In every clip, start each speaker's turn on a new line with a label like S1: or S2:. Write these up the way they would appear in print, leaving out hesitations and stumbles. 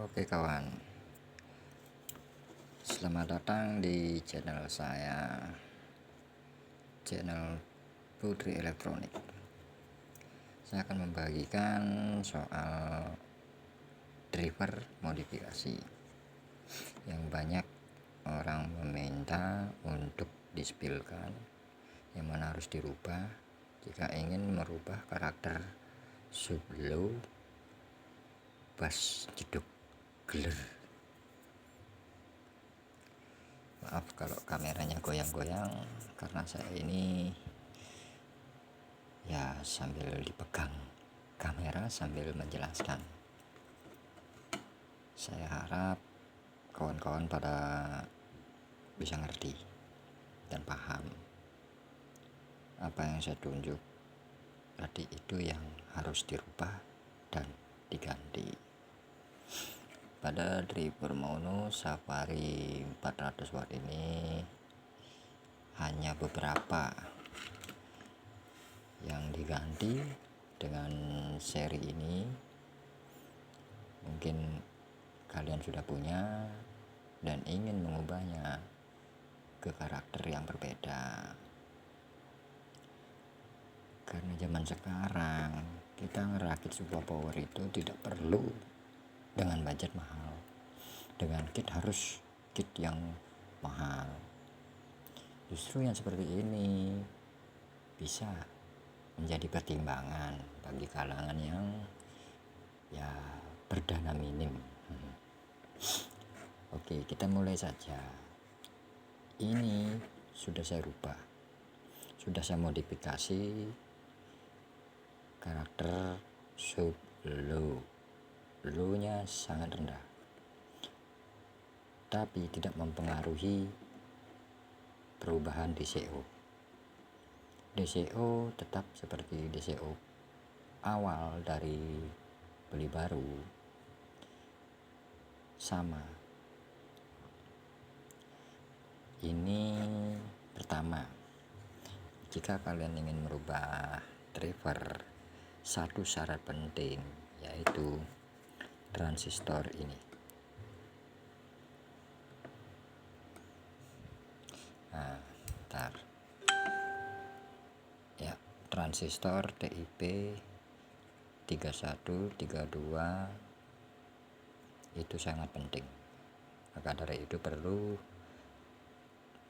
S1: Oke kawan, selamat datang di channel saya, channel Putri Elektronik. Saya akan membagikan soal driver modifikasi yang banyak orang meminta untuk dispilkan, yang mana harus dirubah jika ingin merubah karakter sub low, bass, jeduk, geler. Maaf kalau kameranya goyang-goyang karena saya ini ya sambil dipegang kamera sambil menjelaskan. Saya harap kawan-kawan pada bisa ngerti dan paham apa yang saya tunjuk tadi itu yang harus dirubah dan diganti. Pada driver mono Safari 400 watt ini hanya beberapa yang diganti dengan seri ini. Mungkin kalian sudah punya dan ingin mengubahnya ke karakter yang berbeda. Karena zaman sekarang kita ngerakit sebuah power itu tidak perlu dengan budget mahal. Dengan kit harus kit yang mahal. Justru yang seperti ini bisa menjadi pertimbangan bagi kalangan yang ya berdana minim. Oke, kita mulai saja. Ini sudah saya rubah, sudah saya modifikasi karakter sub low. Low-nya sangat rendah, tapi tidak mempengaruhi perubahan DCO. DCO tetap seperti DCO awal dari beli baru, sama. Ini pertama, jika kalian ingin merubah driver, satu syarat penting yaitu transistor ini. Nah, bentar. Ya, transistor TIP 3132 itu sangat penting. Maka dari itu perlu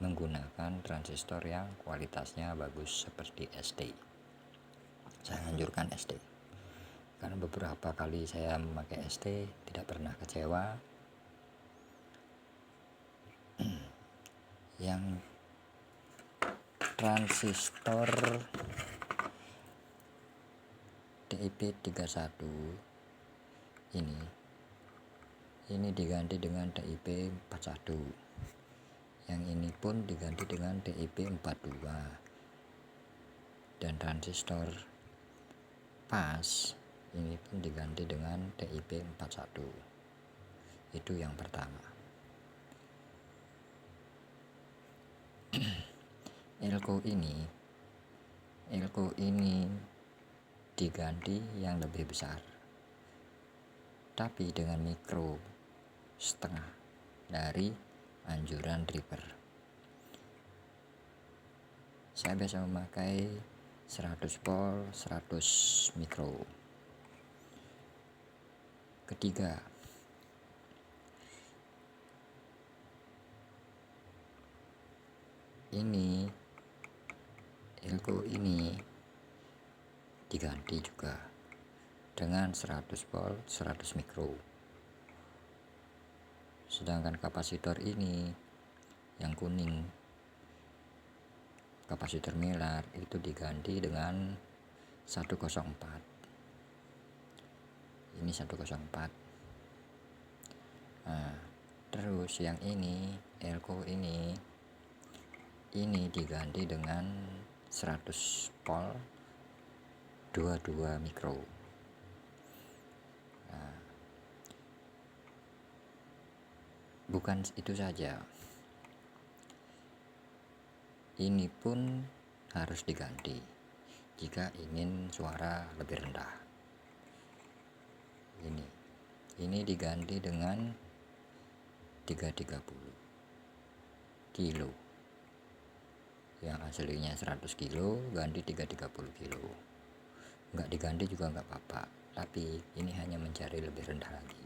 S1: menggunakan transistor yang kualitasnya bagus seperti ST. Saya anjurkan ST karena beberapa kali saya memakai ST tidak pernah kecewa. Yang transistor TIP 31 ini diganti dengan TIP 41. Yang ini pun diganti dengan TIP 42. Dan transistor pas ini pun diganti dengan TIP 41. Itu yang pertama. Elko ini diganti yang lebih besar, tapi dengan mikro setengah dari anjuran driver. Saya biasa memakai 100 volt 100 mikro. Ketiga, Elko ini diganti juga dengan 100 volt 100 mikro. Sedangkan kapasitor ini yang kuning, kapasitor melar, itu diganti dengan 104. Ini 104. Nah, terus yang ini Elko ini diganti dengan 100 volt 22 mikro. Nah, bukan itu saja, ini pun harus diganti jika ingin suara lebih rendah. ini diganti dengan 330 kilo, yang aslinya 100 kilo ganti 330 kilo. Nggak diganti juga nggak apa-apa, tapi ini hanya mencari lebih rendah lagi.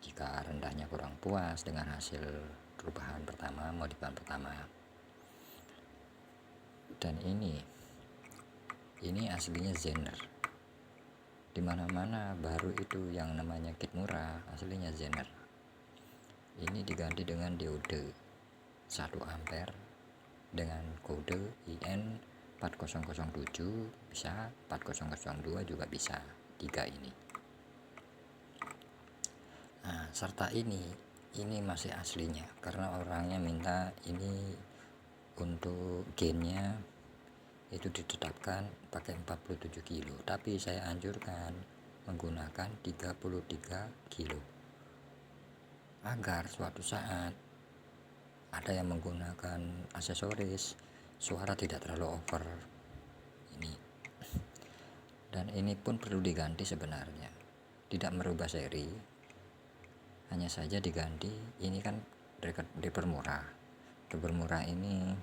S1: Jika rendahnya kurang puas dengan hasil perubahan pertama, modifan pertama. Dan ini aslinya Zener. Dimana-mana baru itu yang namanya kit murah aslinya Zener. Ini diganti dengan diode 1 ampere dengan kode IN 4007, bisa 4002 juga bisa, 3 ini. Nah, serta ini masih aslinya karena orangnya minta ini untuk gainnya itu ditetapkan pakai 47 kilo, tapi saya anjurkan menggunakan 33 kilo agar suatu saat ada yang menggunakan aksesoris suara tidak terlalu over ini. Dan ini pun perlu diganti sebenarnya, tidak merubah seri, hanya saja diganti. Ini kan driver murah. Driver murah ini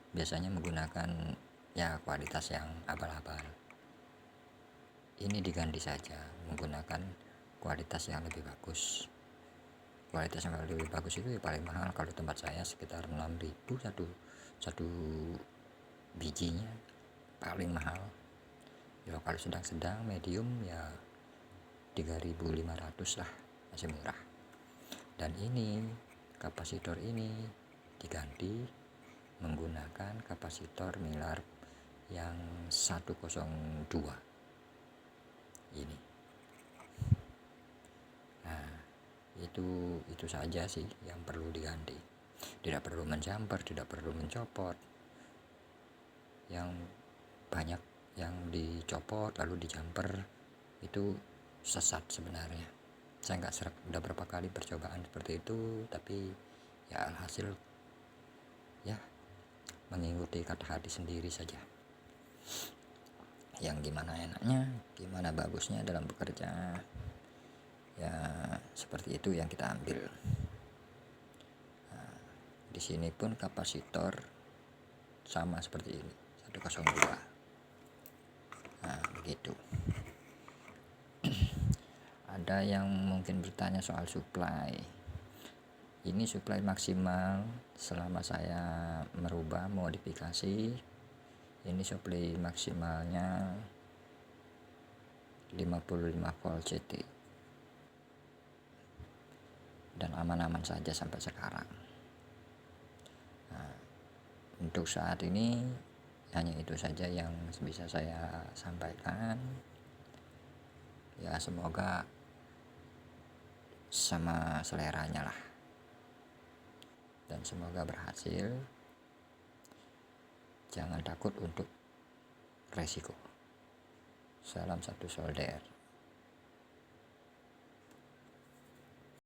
S1: biasanya menggunakan ya kualitas yang abal-abal. Ini diganti saja menggunakan kualitas yang lebih bagus. Kualitas yang lebih bagus itu ya paling mahal kalau tempat saya sekitar 6.000 satu bijinya, paling mahal. Ya kalau sedang-sedang medium ya 3.500 lah, masih murah. Dan ini kapasitor ini diganti menggunakan kapasitor Miller yang 102 ini. Nah, itu saja sih yang perlu diganti. Tidak perlu menjumper, tidak perlu mencopot. Yang banyak yang dicopot lalu dijumper itu sesat sebenarnya. Saya nggak serak, udah berapa kali percobaan seperti itu, tapi ya alhasil ya mengikuti kata hati sendiri saja. Yang gimana enaknya, gimana bagusnya dalam bekerja, ya seperti itu yang kita ambil. Nah, di sini pun kapasitor sama seperti ini, 102. Nah, begitu. Ada yang mungkin bertanya soal supply. Ini supply maksimal selama saya merubah modifikasi. Ini supply maksimalnya 55 volt CT. Dan aman-aman saja sampai sekarang. Nah, untuk saat ini hanya itu saja yang bisa saya sampaikan. Ya semoga sama seleranya lah, dan semoga berhasil. Jangan takut untuk resiko. Salam satu solder.